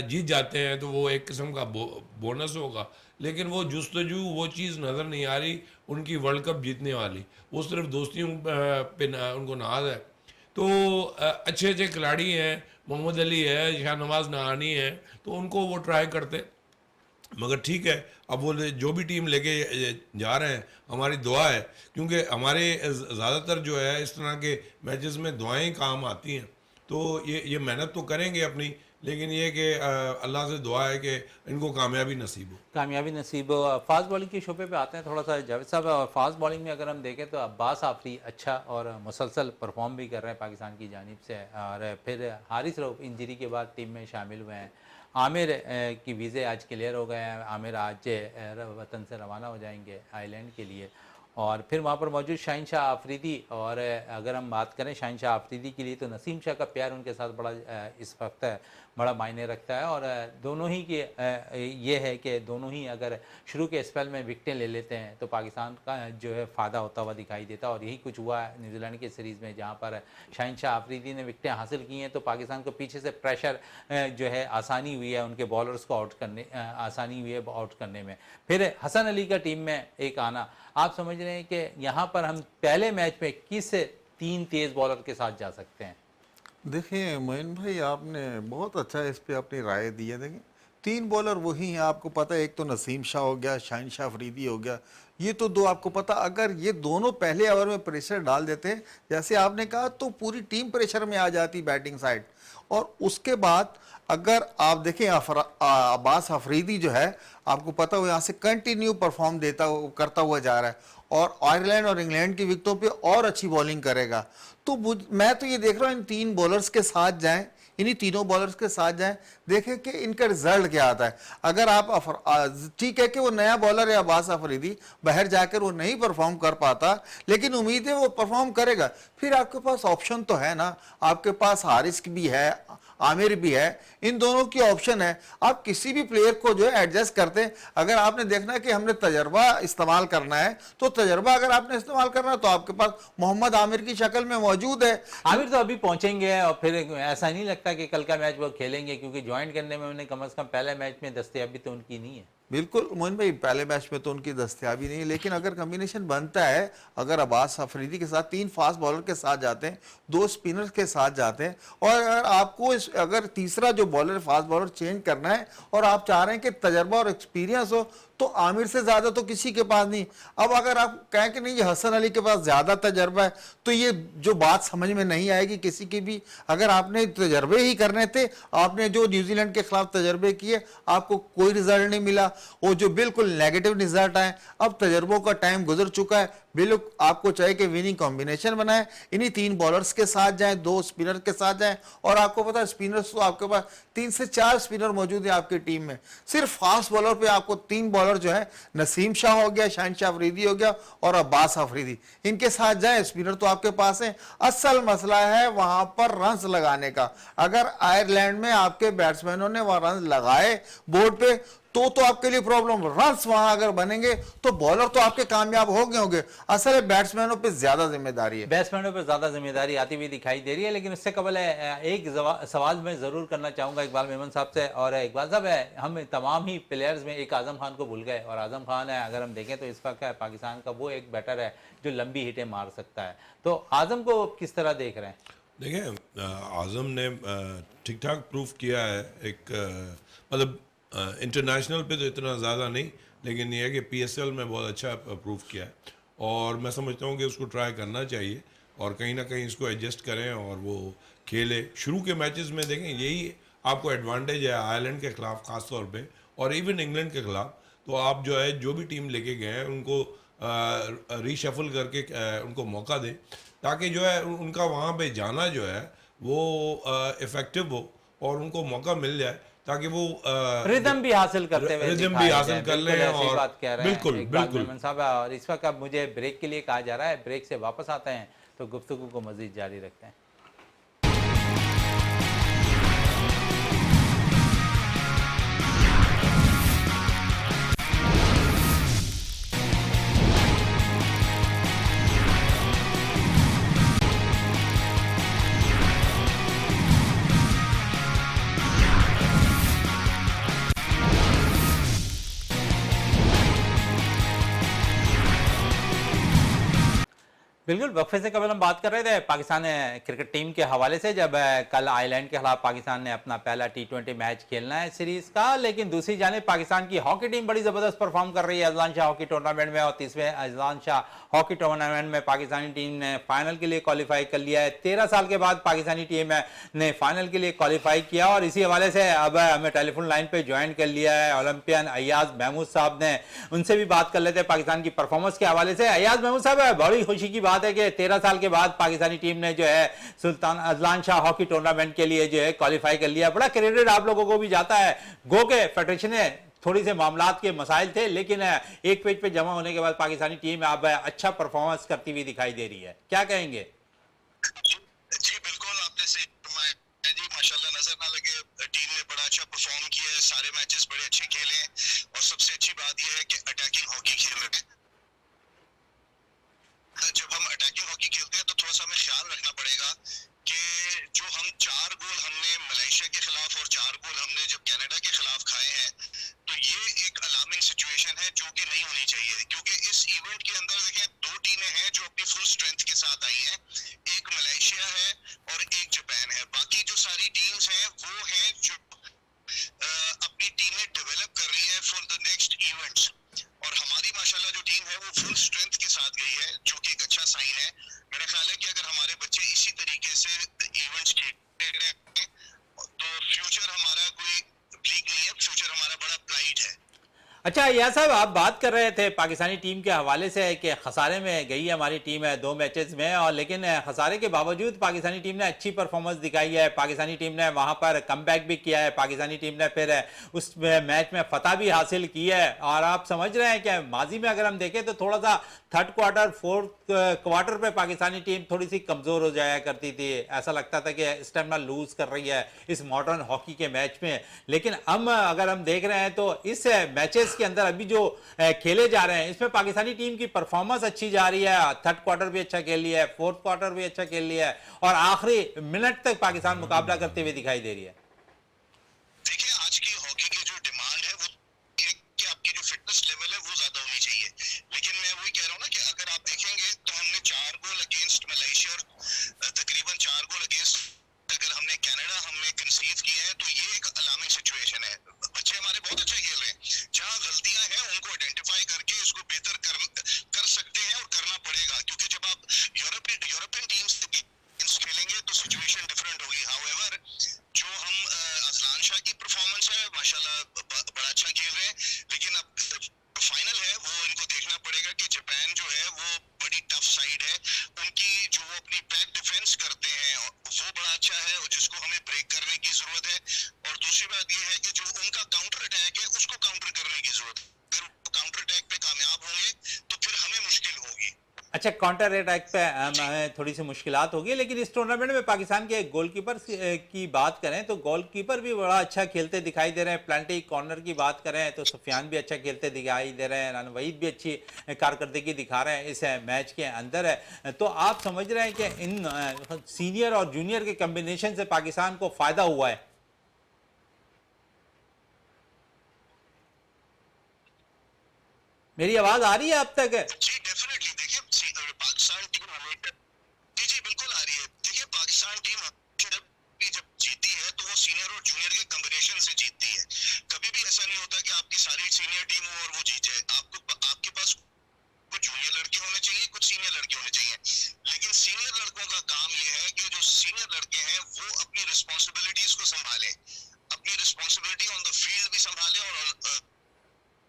जीत जाते हैं तो वो एक किस्म का बोनस होगा, लेकिन वो जुस्तजू वो चीज़ नज़र नहीं आ रही उनकी वर्ल्ड कप जीतने वाली। वो सिर्फ दोस्तियों पे उनको नाज है। तो अच्छे अच्छे खिलाड़ी हैं, मोहम्मद अली है, शाहनवाज नहानी है, तो उनको वो ट्राई करते। मगर ठीक है, अब वो जो भी टीम लेके जा रहे हैं, हमारी दुआ है, क्योंकि हमारे ज़्यादातर जो है इस तरह के मैचेस में दुआएं काम आती हैं। तो ये मेहनत तो करेंगे अपनी, लेकिन ये कि अल्लाह से दुआ है कि इनको कामयाबी नसीब हो। कामयाबी नसीब हो। फास्ट बॉलिंग के शोबे पे आते हैं थोड़ा सा जावेद साहब। और फास्ट बॉलिंग में अगर हम देखें तो अब्बास आफरी अच्छा और मुसलसल परफॉर्म भी कर रहे हैं पाकिस्तान की जानिब से, और फिर हारिस रऊफ इंजरी के बाद टीम में शामिल हुए हैं। आमिर की वीज़े आज क्लियर हो गए हैं, आमिर आज वतन से रवाना हो जाएंगे आइलैंड के लिए। और फिर वहाँ पर मौजूद शाहिनशाह आफरीदी, और अगर हम बात करें शाहिनशाह आफरीदी के लिए तो नसीम शाह का प्यार उनके साथ बड़ा इस वक्त बड़ा मायने रखता है। और दोनों ही के ये है कि दोनों ही अगर शुरू के स्पेल में विकटें ले लेते हैं तो पाकिस्तान का जो है फ़ायदा होता हुआ दिखाई देता है। और यही कुछ हुआ है न्यूजीलैंड के सीरीज़ में, जहाँ पर शाहिनशाह आफरीदी ने विकटें हासिल की हैं तो पाकिस्तान को पीछे से प्रेशर जो है आसानी हुई है, उनके बॉलर्स को आउट करने आसानी हुई है आउट करने में। फिर हसन अली का टीम में एक आना, आप समझ रहे हैं कि यहाँ पर हम पहले मैच में किस 3 तेज़ बॉलर के साथ जा सकते हैं? देखिए मोइन भाई, आपने बहुत अच्छा इस पे अपनी राय दी है। देखिए 3 बॉलर वही हैं, आपको पता है, एक तो नसीम शाह हो गया, शाहिनशाह अफरीदी हो गया, ये तो दो आपको पता। अगर ये दोनों पहले ओवर में प्रेशर डाल देते जैसे आपने कहा, तो पूरी टीम प्रेशर में आ जाती बैटिंग साइड। और उसके बाद अगर आप देखें अब्बास अफरीदी जो है, आपको पता हो यहाँ से कंटिन्यू परफॉर्म करता हुआ जा रहा है, और आयरलैंड और इंग्लैंड की विकेटों पे और अच्छी बॉलिंग करेगा। तो मैं तो ये देख रहा हूँ इन 3 बॉलर्स के साथ जाएं, इन्हीं तीनों बॉलर्स के साथ जाएं, देखें कि इनका रिजल्ट क्या आता है। अगर आप ठीक है कि वो नया बॉलर है अब्बास अफरीदी, बाहर जाकर वो नहीं परफॉर्म कर पाता, लेकिन उम्मीद है वो परफॉर्म करेगा। फिर आपके पास ऑप्शन तो है ना, आपके पास हारिस भी है, आमिर भी है, इन दोनों की ऑप्शन है। आप किसी भी प्लेयर को जो है एडजस्ट करते हैं। अगर आपने देखना है कि हमने तजर्बा इस्तेमाल करना है, तो तजर्बा अगर आपने इस्तेमाल करना है तो आपके पास मोहम्मद आमिर की शक्ल में मौजूद है। आमिर तो अभी पहुंचेंगे, और फिर ऐसा नहीं लगता कि कल का मैच वो खेलेंगे, क्योंकि ज्वाइन करने में उन्हें कम से कम पहले मैच में दस्तयाबी तो उनकी नहीं है। बिल्कुल मोहन भाई, पहले मैच में तो उनकी दस्तयाबी नहीं है, लेकिन अगर कॉम्बिनेशन बनता है, अगर अब्बास अफरीदी के साथ 3 फास्ट बॉलर के साथ जाते हैं, 2 स्पिनर्स के साथ जाते हैं, और अगर आपको अगर तीसरा जो बॉलर फास्ट बॉलर चेंज करना है और आप चाह रहे हैं कि तजर्बा और एक्सपीरियंस हो, तो आमिर से ज़्यादा तो किसी के पास नहीं। अब अगर आप कहें कि नहीं ये हसन अली के पास ज़्यादा तजर्बा है, तो ये जो बात समझ में नहीं आएगी किसी की भी। अगर आपने तजर्बे ही करने थे, आपने जो न्यूजीलैंड के खिलाफ तजर्बे किए, आपको कोई रिजल्ट नहीं मिला, वो जो बिल्कुल नेगेटिव रिजल्ट आए। अब तजर्बों का टाइम गुजर चुका है, बिल्कुल आपको चाहिए कि विनिंग कॉम्बिनेशन बनाए, इन्हीं 3 बॉलर्स के साथ जाएं, 2 स्पिनर के साथ जाएं। और आपको पता है स्पिनर्स तो आपके पास 3 से 4 स्पिनर मौजूद है आपकी टीम में। सिर्फ फास्ट बॉलर पे आपको 3 बॉलर जो है, नसीम शाह हो गया, शाहिनशाह अफरीदी हो गया और अब्बास अफरीदी, इनके साथ जाएं। स्पिनर तो आपके पास है। असल मसला है वहां पर रन्स लगाने का। अगर आयरलैंड में आपके बैट्समैनों ने वह रन लगाए बोर्ड पे, तो आपके लिए प्रॉब्लम। रन्स वहां अगर बनेंगे तो बॉलर तो आपके कामयाब हो गए होंगे। असल है बैट्समैनों पे ज्यादा जिम्मेदारी है, बैट्समैनों पर ज्यादा जिम्मेदारी आती हुई दिखाई दे रही है। लेकिन उससे कबल एक सवाल मैं जरूर करना चाहूंगा इकबाल मेमन साहब से। और इकबाल साहब, हम तमाम ही प्लेयर्स में एक आजम खान को भूल गए, और आजम खान है अगर हम देखें तो इस वक्त पाकिस्तान का वो एक बैटर है जो लंबी हिटें मार सकता है। तो आजम को किस तरह देख रहे हैं? देखिए, आज़म ने ठीक ठाक प्रूव किया है। एक मतलब इंटरनेशनल पे तो इतना ज़्यादा नहीं, लेकिन ये है कि पीएसएल में बहुत अच्छा प्रूव किया है। और मैं समझता हूँ कि उसको ट्राई करना चाहिए और कहीं ना कहीं इसको एडजस्ट करें और वो खेले। शुरू के मैचेस में देखें, यही आपको एडवांटेज है आयरलैंड के ख़िलाफ़ ख़ास तौर पे, और इवन इंग्लैंड के ख़िलाफ़। तो आप जो है जो भी टीम लेके गए हैं उनको रीशफल करके उनको मौका दें, ताकि जो है उनका वहाँ पे जाना जो है वो इफ़ेक्टिव हो और उनको मौका मिल जाए, ताकि वो रिदम भी हासिल करते हुए रिदम भी दिखाए हासिल जाएं। कर बिल्कुल लें। ऐसी और बात कह रहे हैं बिल्कुल इकबाल बिल्कुल मेमन साहब। और इस वक्त अब मुझे ब्रेक के लिए कहा जा रहा है, ब्रेक से वापस आते हैं तो गुफ्तगू को मजीद जारी रखते हैं। बिल्कुल, वक्फे से कबल हम बात कर रहे थे पाकिस्तान क्रिकेट टीम के हवाले से, जब कल आयरलैंड के खिलाफ पाकिस्तान ने अपना पहला T20 मैच खेलना है सीरीज का। लेकिन दूसरी जानिब पाकिस्तान की हॉकी टीम बड़ी ज़बरदस्त परफॉर्म कर रही है अजलान शाह हॉकी टूर्नामेंट में। और तीसरे अजलान शाह हॉकी टूर्नामेंट में पाकिस्तानी टीम ने फाइनल के लिए क्वालिफाई कर लिया है। 13 साल के बाद पाकिस्तानी टीम ने फाइनल के लिए क्वालिफाई किया। और इसी हवाले से अब हमें टेलीफोन लाइन पर ज्वाइन कर लिया है ओलंपियन अयाज महमूद साहब ने। उनसे भी बात कर लेते हैं पाकिस्तान की परफॉर्मेंस के हवाले से। अयाज महमूद साहब, बड़ी खुशी की बात है कि 13 साल के बाद पाकिस्तानी टीम ने जो है Sultan Azlan Shah hockey tournament के लिए जो है क्वालिफाई कर लिया। बड़ा क्रेडिट आप लोगों को भी जाता है। गो के फेडरेशन ने थोड़ी से मामलात के मसाइल थे, लेकिन एक पेज पे जमा होने के बाद पाकिस्तानी टीम अब अच्छा परफॉर्मेंस करती हुई दिखाई दे रही है। क्या कहेंगे? जी बिल्कुल, आपने सही फरमाया जी। माशाल्लाह, नजर ना लगे, टीम ने बड़ा अच्छा परफॉर्म किया है। सारे मैचेस बड़े अच्छे खेले हैं और सबसे अच्छी बात यह है कि अटैकिंग हॉकी खेल रहे हैं। जब हम अटैकिंग हॉकी खेलते हैं तो थोड़ा सा हमें ख्याल रखना पड़ेगा कि जो हम 4 गोल हमने मलेशिया के खिलाफ और 4 गोल हमने जब कनाडा के खिलाफ खाए हैं, तो ये एक अलार्मिंग सिचुएशन है जो कि नहीं होनी चाहिए। क्योंकि इस इवेंट के अंदर देखें, 2 टीमें हैं जो अपनी फुल स्ट्रेंथ के साथ आई हैं। एक मलेशिया है और एक जापान है। बाकी जो सारी टीम्स हैं वो हैं जो अपनी टीमें डेवलप कर रही है फॉर द नेक्स्ट इवेंट्स। और हमारी माशाल्लाह जो टीम है वो फुल स्ट्रेंथ के साथ गई है, जो कि एक अच्छा साइन है। मेरा ख्याल है कि अगर हमारे बच्चे इसी तरीके से इवेंट्स खेलते रहेंगे तो फ्यूचर हमारा कोई ब्लीक नहीं है, फ्यूचर हमारा बड़ा ब्राइट है। अच्छा यार साहब, आप बात कर रहे थे पाकिस्तानी टीम के हवाले से कि खसारे में गई है हमारी टीम है 2 मैचेस में, और लेकिन खसारे के बावजूद पाकिस्तानी टीम ने अच्छी परफॉर्मेंस दिखाई है। पाकिस्तानी टीम ने वहां पर कमबैक भी किया है। पाकिस्तानी टीम ने फिर उस मैच में फतह भी हासिल की है। और आप समझ रहे हैं कि माजी में अगर हम देखें तो थोड़ा सा 3rd क्वार्टर 4th क्वार्टर पे पाकिस्तानी टीम थोड़ी सी कमज़ोर हो जाया करती थी। ऐसा लगता था कि स्टेमिना लूज कर रही है इस मॉडर्न हॉकी के मैच में। लेकिन अब अगर हम देख रहे हैं तो इस मैचेस के अंदर अभी जो खेले जा रहे हैं इसमें पाकिस्तानी टीम की परफॉर्मेंस अच्छी जा रही है। 3rd क्वार्टर भी अच्छा खेल लिया है, 4th क्वार्टर भी अच्छा खेल लिया है, और आखिरी मिनट तक पाकिस्तान मुकाबला करते हुए दिखाई दे रही है। देखिए, आज की हॉकी की जो डिमांड है वो एक कि आपकी जो फिटनेस लेवल है वो ज्यादा होनी चाहिए। लेकिन मैं वही कह रहा हूँ ना कि अगर आप देखेंगे तो हमने 4 गोल अगेंस्ट मलेशिया और तकरीबन 4 गोल अगेंस्ट अगर हमने कनाडा हमने कंसीव किए हैं, तो ये एक अलार्मिंग सिचुएशन है। बच्चे हमारे बहुत अच्छे खेल रहे हैं। जहाँ गलतियां हैं उनको आइडेंटिफाई करके इसको बेहतर कर सकते हैं और करना पड़ेगा। क्योंकि जब आप यूरोपियन टीम्स खेलेंगे तो सिचुएशन डिफरेंट होगी। हाउएवर जो हम अजलान शाह की परफॉर्मेंस है माशाल्लाह बड़ा अच्छा खेल रहे हैं, लेकिन अब फाइनल है वो इनको देखना पड़ेगा कि जापान जो है वो बड़ी टफ साइड है। उनकी जो वो अपनी बैक डिफेंस करते हैं वो बड़ा अच्छा है और जिसको हमें ब्रेक करने की जरूरत है। और दूसरी बात यह है कि जो उनका काउंटर अटैक है उसको काउंटर करने की जरूरत है। अगर काउंटर अटैक पे कामयाब होंगे तो फिर हमें मुश्किल होगी। अच्छा, काउंटर अटैक पे थोड़ी सी मुश्किलात होगी, लेकिन इस टूर्नामेंट में पाकिस्तान के गोलकीपर की बात करें तो गोलकीपर भी बड़ा अच्छा खेलते दिखाई दे रहे हैं। प्लांटी कॉर्नर की बात करें तो सुफियान भी अच्छा खेलते दिखाई दे रहे हैं, राना वहीद भी अच्छी कारकर्दगी दिखा रहे हैं इस मैच के अंदर है। तो आप समझ रहे हैं कि इन सीनियर और जूनियर के कम्बिनेशन से पाकिस्तान को फायदा हुआ है? मेरी आवाज आ रही है अब तक? जी डेफिनेटली। देखिए पाकिस्तान टीम हमेशा, जी जी बिल्कुल आ रही है। देखिए पाकिस्तान टीम जब जीती है तो वो सीनियर और जूनियर के कॉम्बिनेशन से जीतती है। कभी भी ऐसा नहीं होता कि आपकी सारी सीनियर टीम हो और वो जीत जाए। आपके पास कुछ जूनियर लड़के होने चाहिए, कुछ सीनियर लड़के होने चाहिए। लेकिन सीनियर लड़कों का काम ये है कि जो सीनियर लड़के हैं वो अपनी रिस्पॉन्सिबिलिटीज को संभालें, अपनी रिस्पॉन्सिबिलिटी ऑन द फील्ड भी संभालें और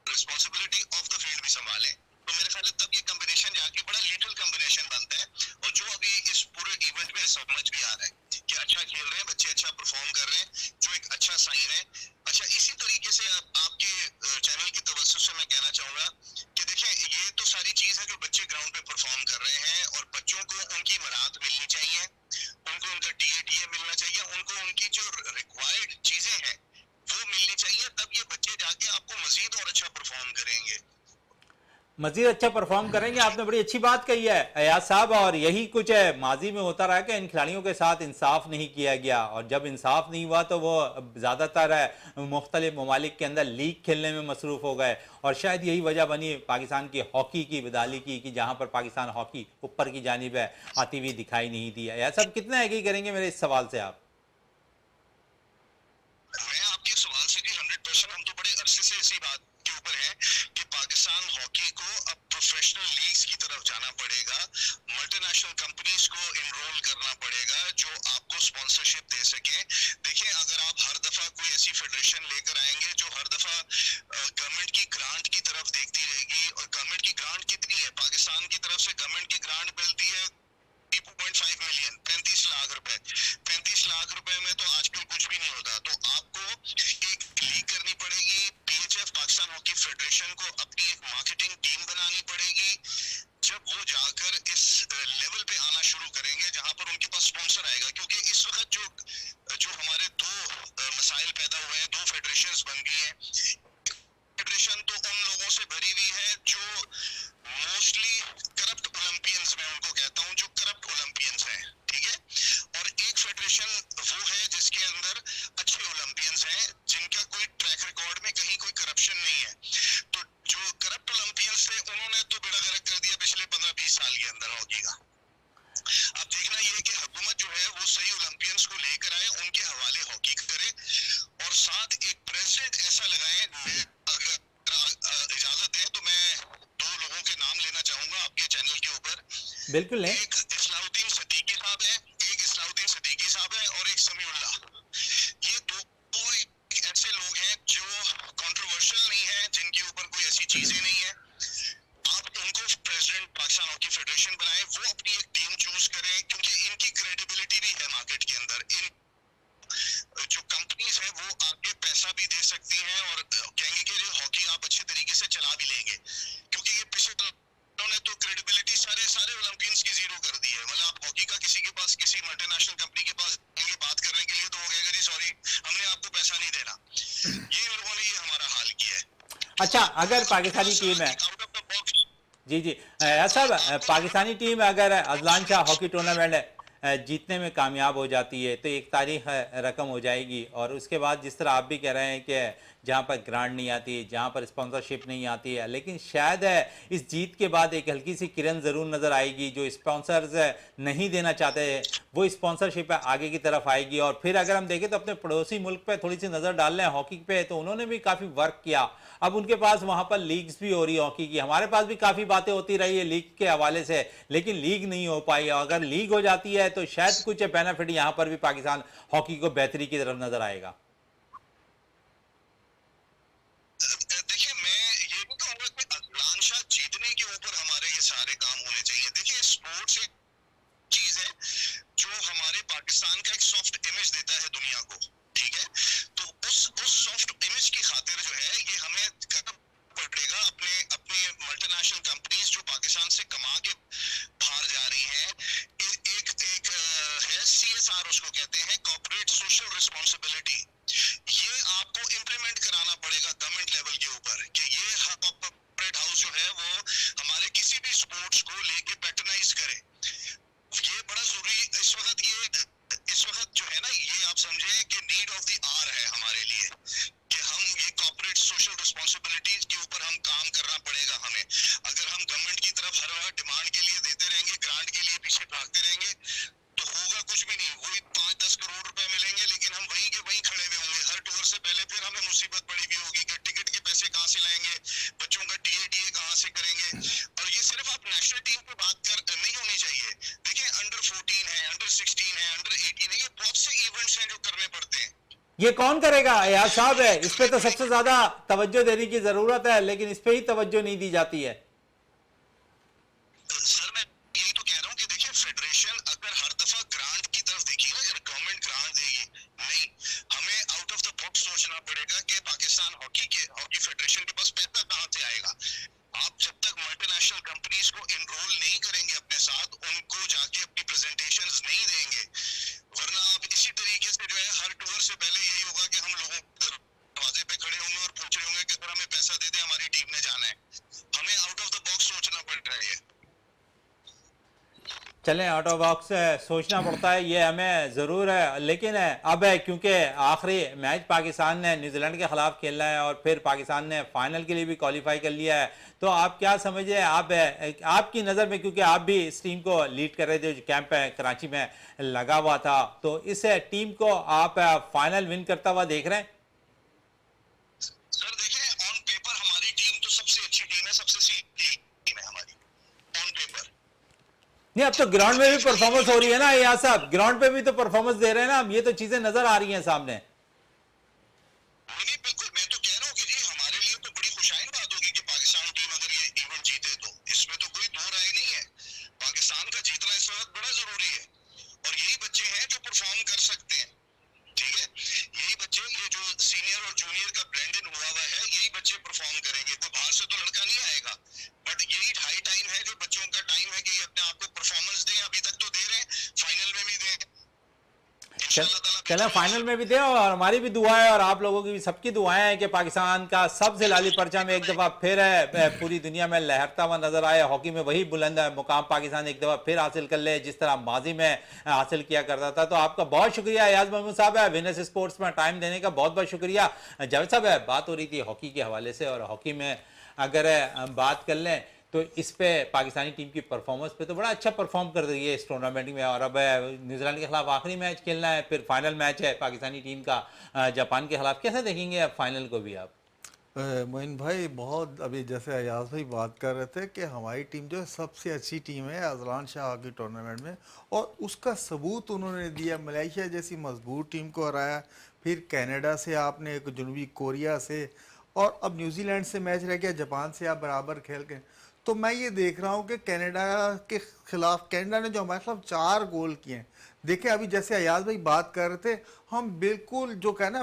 रिस्पॉन्सिबिलिटी ऑफ द फील्ड भी संभाले। तो मेरे ख्याल तब ये कॉम्बिनेशन जाके बड़ा लीथल कॉम्बिनेशन बनता है, और जो अभी इस पूरे इवेंट में समझ भी आ रहा है कि अच्छा खेल रहे हैं बच्चे, अच्छा परफॉर्म कर रहे हैं, जो एक अच्छा साइन है। अच्छा, इसी तरीके से आपके चैनल की तवज्जो से मैं कहना चाहूंगा कि देखें ये तो सारी चीज है जो बच्चे ग्राउंड पे परफॉर्म कर रहे हैं, और बच्चों को उनकी मराहत मिलनी चाहिए, उनको उनका टीए मिलना चाहिए, उनको उनकी जो रिक्वायर्ड चीजें हैं वो मिलनी चाहिए। तब ये बच्चे जाके आपको मजीद और अच्छा परफॉर्म करेंगे। मजीद अच्छा परफॉर्म करेंगे। आपने बड़ी अच्छी बात कही है अयाज साहब, और यही कुछ है माजी में होता रहा कि इन खिलाड़ियों के साथ इंसाफ नहीं किया गया, और जब इंसाफ नहीं हुआ तो वो ज़्यादातर मुख्तलिफ ममालिक के अंदर लीग खेलने में मसरूफ़ हो गए, और शायद यही वजह बनी पाकिस्तान की हॉकी की बदहाली की, कि जहाँ पर पाकिस्तान हॉकी ऊपर की जानिब है आती हुई दिखाई नहीं दी। अयाज साहब कितना एग्री करेंगे मेरे इस सवाल से आप? मैं आपके सवाल से जी 100%, हम तो बड़े अरसे से इसी बात के ऊपर हैं कि पाकिस्तान हॉकी को अब प्रोफेशनल लीग्स की तरफ जाना पड़ेगा, मल्टीनेशनल कंपनीज को इनरोल करना पड़ेगा जो आपको स्पॉन्सरशिप दे सके। देखिए अगर आप हर दफा कोई ऐसी फेडरेशन लेकर आएंगे जो हर दफा गवर्नमेंट की ग्रांट की तरफ देखती रहेगी, और गवर्नमेंट की ग्रांट कितनी है, पाकिस्तान की तरफ से गवर्नमेंट की ग्रांट मिलती है 2.5 मिलियन, 35 लाख रुपए। 35 लाख रुपए में तो आजकल कुछ भी नहीं होता। तो आपको एक लीग करनी पड़ेगी, पीएचएफ पाकिस्तान हॉकी फेडरेशन को अपनी एक मार्केटिंग टीम बनानी पड़ेगी। जब वो जाकर इस लेवल पे आना शुरू करेंगे जहां पर उनके पास स्पॉन्सर आएगा, क्योंकि इस वक्त जो हमारे दो मसाइल पैदा हुए हैं, दो फेडरेशंस बन गई हैं। फेडरेशन तो उन लोगों से भरी हुई है जो मोस्टली करप्ट ओलंपियंस, मैं उनको कहता हूं जो करप्ट ओलंपियंस हैं, ठीक है। और एक फेडरेशन वो है जिसके अंदर अच्छे ओलंपियंस हैं, जिनका कोई ट्रैक रिकॉर्ड में कहीं कोई करप्शन नहीं है। तो जो करप्ट ओलंपियंस थे उन्होंने तो बेड़ा गर्क कर दिया पिछले 15-20 साल के अंदर हॉकी का। अब देखना ये है कि हुकूमत जो है वो सही ओलंपियंस को लेकर आए, उनके हवाले हॉकी करे, और साथ एक प्रेसिडेंट ऐसा लगाए। अगर इजाजत है तो मैं 2 लोगों के नाम लेना चाहूंगा आपके चैनल के ऊपर। बिल्कुल है। एक इस्लाउद्दीन सिद्दीकी साहब है, और एक समीउल्लाह। ये दो ऐसे लोग हैं जो कंट्रोवर्शियल नहीं है, जिनके ऊपर कोई ऐसी चीजें नहीं है। आप उनको प्रेसिडेंट पाकिस्तान हॉकी फेडरेशन बनाए, वो अपनी एक टीम चूज करें, क्योंकि इनकी क्रेडिबिलिटी भी है मार्केट के अंदर। इन जो कंपनीज है वो आगे पैसा भी दे सकती हैं और कहेंगे कि जो हॉकी आप अच्छे तरीके से चला भी लेंगे, क्योंकि ये पिछले ने तो क्रेडिबिलिटी सारे ओलंपियंस की जीरो कर दी है। मतलब आप हॉकी का किसी के पास, किसी मल्टीनेशनल कंपनी के पास जाएंगे बात करने के लिए तो वो कहेगा जी सॉरी हमने आपको पैसा नहीं देना। ये इन लोगों ने ये हमारा हाल किया है। अच्छा, अगर पाकिस्तानी टीम है, आउट ऑफ द बॉक्स, जी जी साहब, पाकिस्तानी टीम अगर अजलान शाह हॉकी टूर्नामेंट जीतने में कामयाब हो जाती है तो एक तारीख रकम हो जाएगी, और उसके बाद जिस तरह आप भी कह रहे हैं कि जहाँ पर ग्रांट नहीं आती, जहाँ पर स्पॉन्सरशिप नहीं आती है, लेकिन शायद इस जीत के बाद एक हल्की सी किरण ज़रूर नज़र आएगी। जो स्पॉन्सर्स नहीं देना चाहते वो स्पॉन्सरशिप आगे की तरफ आएगी। और फिर अगर हम देखें तो अपने पड़ोसी मुल्क पे थोड़ी सी नज़र डाल लें हॉकी पे, तो उन्होंने भी काफ़ी वर्क किया। अब उनके पास वहाँ पर लीग्स भी हो रही है हॉकी की। हमारे पास भी काफ़ी बातें होती रही है लीग के हवाले से, लेकिन लीग नहीं हो पाई। अगर लीग हो जाती है तो शायद कुछ बेनिफिट यहाँ पर भी पाकिस्तान हॉकी को बेहतरी की तरफ नज़र आएगा। देखिए मैं ये भी कहूंगा कि अजलान शाह जीतने के ऊपर हमारे ये सारे काम होने चाहिए। देखिए स्पोर्ट्स एक चीज है जो हमारे पाकिस्तान का एक सॉफ्ट इमेज देता है दुनिया को, ठीक है। तो उस सॉफ्ट इमेज की खातिर जो है ये हमें करना पड़ेगा। अपने मल्टीनेशनल कंपनीज जो पाकिस्तान से कमा के मुसीबत पड़ी हुई होगी कि टिकट के पैसे कहाँ से लाएंगे, बच्चों का टीए कहाँ से करेंगे। और ये सिर्फ आप नेशनल टीम पे बात कर नहीं होनी चाहिए। देखिए अंडर 14 है, अंडर 16 है, अंडर 18 है, ये बहुत से इवेंट्स हैं जो करने पड़ते हैं। ये कौन करेगा? यार साहब है, इस पे तो सबसे ज्यादा तवज्जो देने की जरूरत है, लेकिन इस पे ही तवज्जो नहीं दी जाती है। सर मैं यही तो कह रहा हूँ कि देखिए फेडरेशन अगर हर दफा ग्रांट की तरफ देखिए ना, अगर गवर्नमेंट ग्रांट देगी, नहीं, हमें आउट ऑफ द बॉक्स सोचना पड़ेगा कि पाकिस्तान हॉकी फेडरेशन के पास पैसा कहाँ से आएगा। आप जब तक मल्टीनेशनल कंपनीज को इनरोल नहीं करेंगे अपने साथ, उनको जाके अपनी प्रेजेंटेशंस नहीं देंगे, वरना आप इसी तरीके से जो है हर टूर से पहले यही होगा कि हम लोगों के दरवाजे पे खड़े होंगे और पूछ रहे होंगे कि सर हमें पैसा दे दे, हमारी टीम ने जाना है। हमें आउट ऑफ द बॉक्स सोचना पड़ रहा है। चलें, आउट ऑफ बॉक्स सोचना पड़ता है, ये हमें ज़रूर है, लेकिन अब है क्योंकि आखिरी मैच पाकिस्तान ने न्यूजीलैंड के ख़िलाफ़ खेलना है और फिर पाकिस्तान ने फाइनल के लिए भी क्वालिफाई कर लिया है, तो आप क्या समझे, आप आपकी नज़र में, क्योंकि आप भी इस टीम को लीड कर रहे थे जो कैंप कराची में लगा हुआ था, तो इस टीम को आप फाइनल विन करता हुआ देख रहे हैं? सर देखिए ऑन पेपर हमारी टीम तो सबसे अच्छी टीम है, सबसे सीधी टीम है हमारी ऑन पेपर। नहीं, अब तो ग्राउंड में भी परफॉर्मेंस हो रही है ना यार साहब, ग्राउंड पे भी तो परफॉर्मेंस दे रहे हैं ना, अब ये तो चीजें नजर आ रही हैं सामने। नहीं बिल्कुल, मैं तो कह रहा हूँ कि जी हमारे लिए तो बड़ी खुशाइन बात होगी कि पाकिस्तान टीम अगर ये इवेंट जीते, तो इसमें तो कोई दो राय नहीं है। पाकिस्तान का जीतना इस वक्त बड़ा जरूरी है और यही बच्चे हैं जो परफॉर्म कर सकते हैं। ठीक है, यही बच्चे, ये जो सीनियर और जूनियर का ब्लेंडिंग हुआ हुआ है, यही बच्चे परफॉर्म करेंगे, कोई बाहर से तो लड़का नहीं आएगा। बट यही हाई टाइम है, जो बच्चों का टाइम है कि ये अपने आप को परफॉर्मेंस दें। अभी तक तो दे रहे हैं, फाइनल में भी दें इंशाल्लाह ताला। चलें, फाइनल में भी दे, और हमारी भी दुआ है और आप लोगों की भी, सबकी दुआएं हैं कि पाकिस्तान का सबसे लाली परचम एक दफ़ा फिर है पूरी दुनिया में लहरता हुआ नजर आए, हॉकी में वही बुलंद मुकाम पाकिस्तान एक दफ़ा फिर हासिल कर ले जिस तरह माजी में हासिल किया करता था। तो आपका बहुत शुक्रिया अयाज महमूद साहब है, विनर्स स्पोर्ट्स में टाइम देने का बहुत बहुत शुक्रिया। जावेद साहब है, बात हो रही थी हॉकी के हवाले से, और हॉकी में अगर बात कर लें तो इस पे पाकिस्तानी टीम की परफॉर्मेंस पे तो बड़ा अच्छा परफॉर्म कर रही है इस टूर्नामेंट में, और अब न्यूजीलैंड के खिलाफ आखिरी मैच खेलना है, फिर फाइनल मैच है पाकिस्तानी टीम का जापान के खिलाफ। कैसे देखेंगे अब फाइनल को भी आप? मोइन भाई, बहुत अभी जैसे अयाज भाई बात कर रहे थे कि हमारी टीम जो है सबसे अच्छी टीम है अजलान शाह हॉकी टूर्नामेंट में, और उसका सबूत उन्होंने दिया। मलेशिया जैसी मजबूत टीम को हराया, फिर कनाडा से आपने, एक जनूबी कोरिया से, और अब न्यूजीलैंड से मैच रह गया, जापान से आप बराबर खेल के। तो मैं ये देख रहा हूँ कि कनाडा के खिलाफ, कनाडा ने जो हमारे खिलाफ 4 गोल किए हैं, देखें अभी जैसे अयाज भाई बात कर रहे थे, हम बिल्कुल जो क्या ना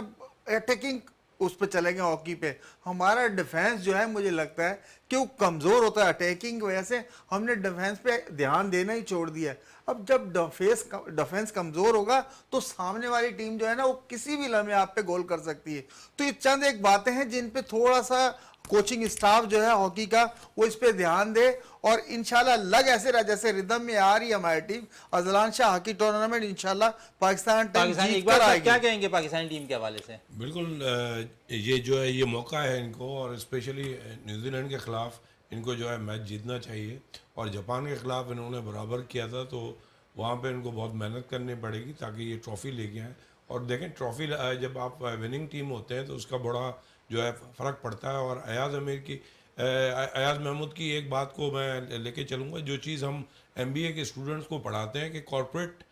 अटैकिंग उस पर चले गए हॉकी पे। हमारा डिफेंस जो है मुझे लगता है कि वो कमज़ोर होता है, अटैकिंग की वजह से हमने डिफेंस पे ध्यान देना ही छोड़ दिया है। अब जब डिफेंस कमज़ोर होगा तो सामने वाली टीम जो है ना वो किसी भी लम्हे आप पे गोल कर सकती है। तो ये चंद एक बातें हैं जिन पे थोड़ा सा कोचिंग स्टाफ जो है हॉकी का वो इस पे ध्यान दे, और इंशाल्लाह लग ऐसे रहा जैसे रिदम में आ रही है हमारी team. Azlan Shah hockey tournament इंशाल्लाह पाकिस्तान टीम जीत कर आएगी। क्या कहेंगे पाकिस्तानी टीम के हवाले से? बिल्कुल, ये जो है ये मौका है इनको, और स्पेशली न्यूजीलैंड के ख़िलाफ़ इनको जो है मैच जीतना चाहिए, और जापान के ख़िलाफ़ इन्होंने बराबर किया था, तो वहाँ पे इनको बहुत मेहनत करनी पड़ेगी ताकि ये ट्रॉफ़ी लेके आएँ। और देखें, ट्रॉफ़ी जब आप विनिंग टीम होते हैं तो उसका बड़ा जो है फ़र्क पड़ता है। और अयाज महमूद की एक बात को मैं लेके चलूँगा, जो चीज़ हम MBA के स्टूडेंट्स को पढ़ाते हैं कि कॉर्पोरेट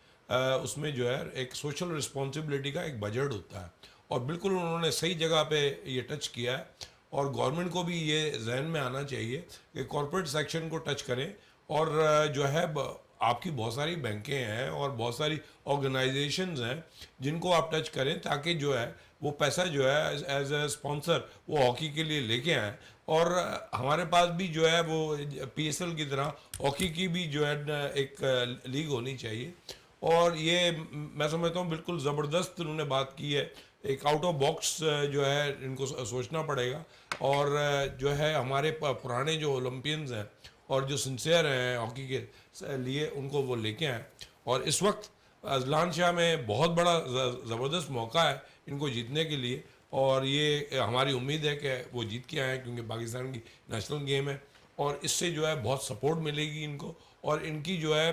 उसमें जो है एक सोशल रिस्पॉन्सिबिलिटी का एक बजट होता है, और बिल्कुल उन्होंने सही जगह पे ये टच किया है। और गवर्नमेंट को भी ये जहन में आना चाहिए कि कॉर्पोरेट सेक्शन को टच करें, और जो है आपकी बहुत सारी बैंकें हैं और बहुत सारी ऑर्गेनाइजेशंस हैं जिनको आप टच करें, ताकि जो है वो पैसा जो है एज ए स्पॉन्सर वो हॉकी के लिए लेके आएँ। और हमारे पास भी जो है वो PSL की तरह हॉकी की भी जो है एक लीग होनी चाहिए। और ये मैं समझता हूँ बिल्कुल ज़बरदस्त उन्होंने बात की है, एक आउट ऑफ बॉक्स जो है इनको सोचना पड़ेगा। और जो है हमारे पुराने जो ओलंपियंस हैं और जो सिंसियर हैं हॉकी के लिए, उनको वो लेके आएँ। और इस वक्त अजलान शाह में बहुत बड़ा ज़बरदस्त मौका है इनको जीतने के लिए, और ये हमारी उम्मीद है कि वो जीत के आएँ, क्योंकि पाकिस्तान की नेशनल गेम है, और इससे जो है बहुत सपोर्ट मिलेगी इनको, और इनकी जो है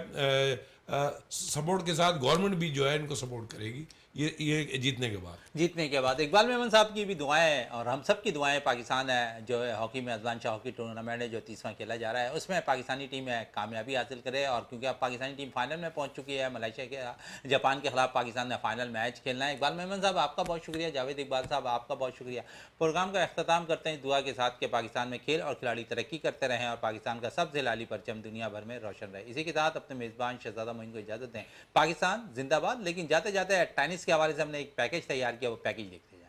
सपोर्ट के साथ गवर्नमेंट भी जो है इनको सपोर्ट करेगी ये जीतने के बाद। जीतने के बाद। इकबाल मेमन साहब की भी दुआएं और हम सब की दुआएं पाकिस्तान है जो है हॉकी में अजलान शाह हॉकी टूर्नामेंट है जो 30वां खेला जा रहा है उसमें पाकिस्तानी टीम है कामयाबी हासिल करे, और क्योंकि अब पाकिस्तानी टीम फाइनल में पहुंच चुकी है, मलेशिया के जापान के खिलाफ पाकिस्तान ने फाइनल मैच खेलना है। इकबाल मेमन साहब आपका बहुत शुक्रिया, जावेद इकबाल साहब आपका बहुत शुक्रिया। प्रोग्राम का अख्ताम करते हैं दुआ के साथ कि पाकिस्तान में खेल और खिलाड़ी तरक्की करते रहें और पाकिस्तान का सबसे लाली परचम दुनिया भर में रोशन रहे। इसी के साथ अपने मेज़बान शहजादा मोइन को इजाज़त दें। पाकिस्तान जिंदाबाद। लेकिन जाते जाते टेनिस के हवाले से हमने एक पैकेज तैयार किया, वो पैकेज देखते हैं।